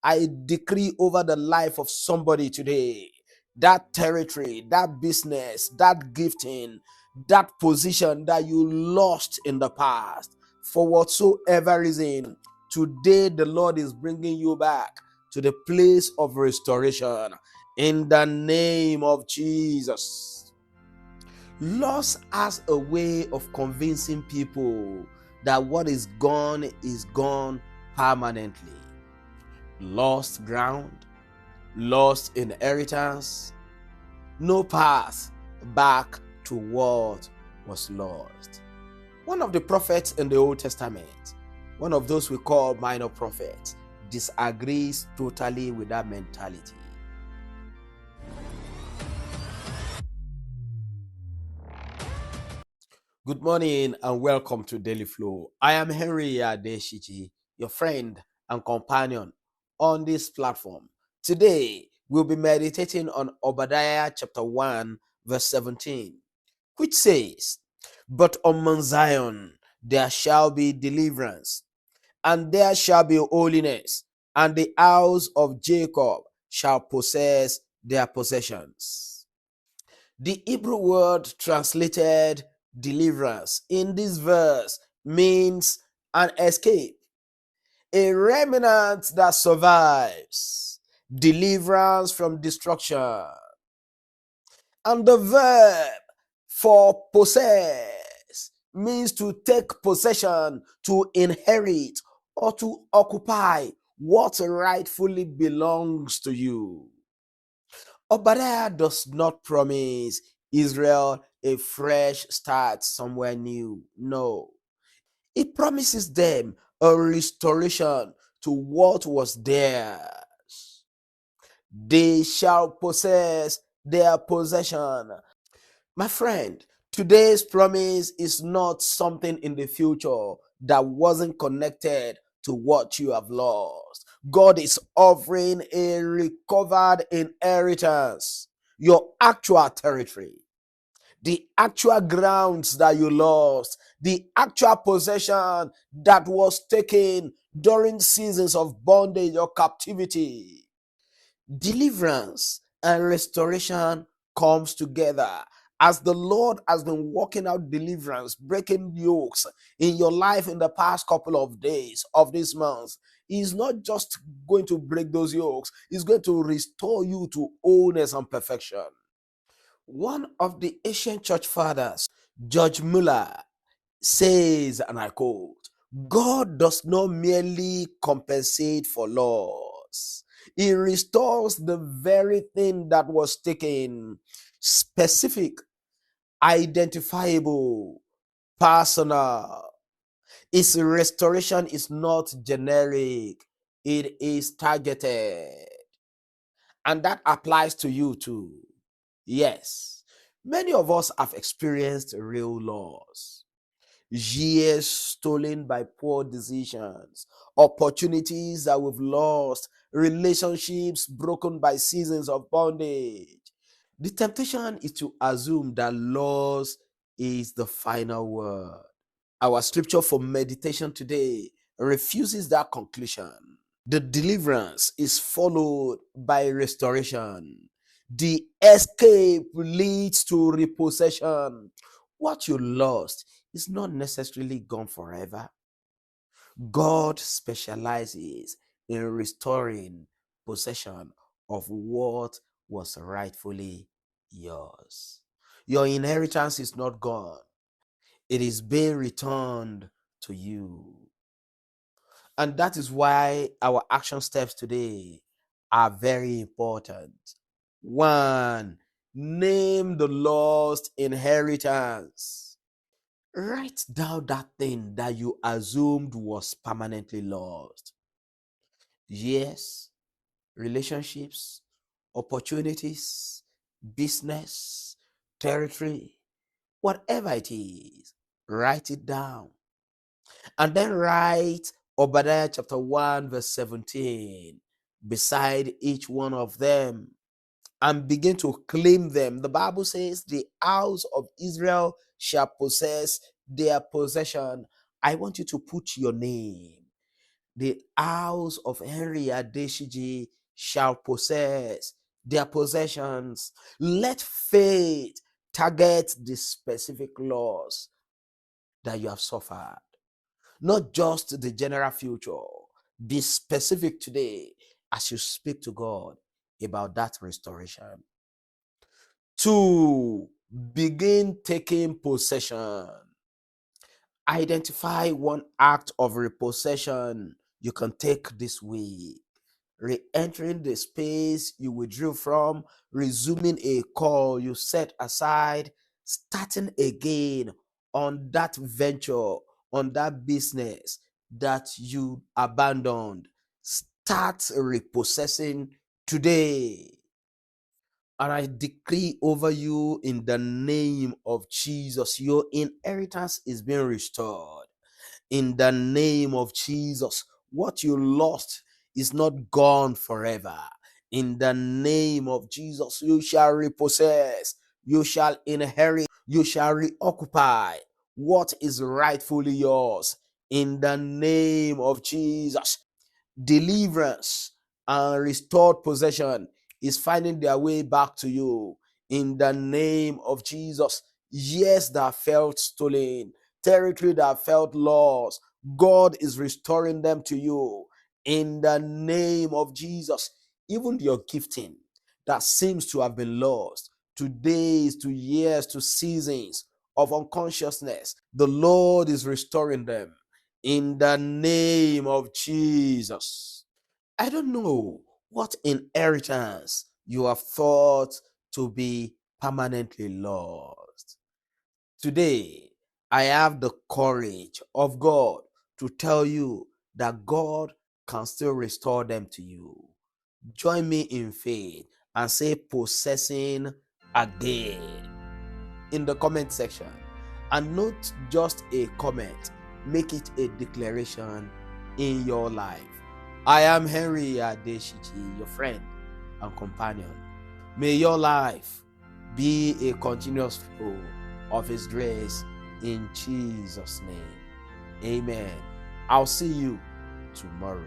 I decree over the life of somebody today, that territory, that business, that gifting, that position that you lost in the past, for whatsoever reason, today the Lord is bringing you back to the place of restoration in the name of Jesus. Loss has a way of convincing people that what is gone permanently. Lost ground, lost inheritance, no path back to what was lost. One of the prophets in the Old Testament, one of those we call minor prophets, disagrees totally with that mentality. Good morning and welcome to Daily Flow. I am Henry Adesiji, your friend and companion on this platform. Today, we'll be meditating on Obadiah chapter 1, verse 17, which says, "But on Mount Zion there shall be deliverance, and there shall be holiness, and the house of Jacob shall possess their possessions." The Hebrew word translated deliverance in this verse means an escape, a remnant that survives, deliverance from destruction. And the verb for possess means to take possession, to inherit, or to occupy what rightfully belongs to you. Obadiah does not promise Israel a fresh start somewhere new. No. It promises them a restoration to what was theirs. They shall possess their possession. My friend, today's promise is not something in the future that wasn't connected to what you have lost. God is offering a recovered inheritance, your actual territory, the actual grounds that you lost, the actual possession that was taken during seasons of bondage or captivity. Deliverance and restoration comes together as the Lord has been working out deliverance, breaking yokes in your life in the past couple of days of this month. He's not just going to break those yokes, he's going to restore you to wholeness and perfection. One of the ancient church fathers, George Muller, says, and I quote, "God does not merely compensate for loss. He restores the very thing that was taken, specific, identifiable, personal." His restoration is not generic, it is targeted. And that applies to you too. Yes, many of us have experienced real loss. Years stolen by poor decisions, opportunities that we've lost, relationships broken by seasons of bondage. The temptation is to assume that loss is the final word. Our scripture for meditation today refuses that conclusion. The deliverance is followed by restoration. The escape leads to repossession. What you lost is not necessarily gone forever. God specializes in restoring possession of what was rightfully yours. Your inheritance is not gone, it is being returned to you. And that is why our action steps today are very important. One, name the lost inheritance. Write down that thing that you assumed was permanently lost. Yes, relationships, opportunities, business, territory, whatever it is, write it down. And then write Obadiah chapter 1, verse 17 beside each one of them and begin to claim them. The Bible says, "The house of Israel shall possess their possession." I want you to put your name. the house of Henry Adesiji shall possess their possessions. Let faith target the specific loss that you have suffered, not just the general future. Be specific today as you speak to God about that restoration. 2, begin taking possession. Identify one act of repossession you can take this week. Re-entering the space you withdrew from, resuming a call you set aside, starting again on that venture, on that business that you abandoned. Start repossessing today. And I decree over you in the name of Jesus, your inheritance is being restored. In the name of Jesus, what you lost is not gone forever. In the name of Jesus, you shall repossess, you shall inherit, you shall reoccupy what is rightfully yours. In the name of Jesus, deliverance and restored possession is finding their way back to you in the name of Jesus. Years that felt stolen, territory that felt lost, God is restoring them to you in the name of Jesus. Even your gifting that seems to have been lost to days, to years, to seasons of unconsciousness, the Lord is restoring them in the name of Jesus. I don't know what inheritance you have thought to be permanently lost. Today, I have the courage of God to tell you that God can still restore them to you. Join me in faith and say possessing again in the comment section. And not just a comment, make it a declaration in your life. I am Henry Adesiji, your friend and companion. May your life be a continuous flow of His grace in Jesus' name. Amen. I'll see you tomorrow.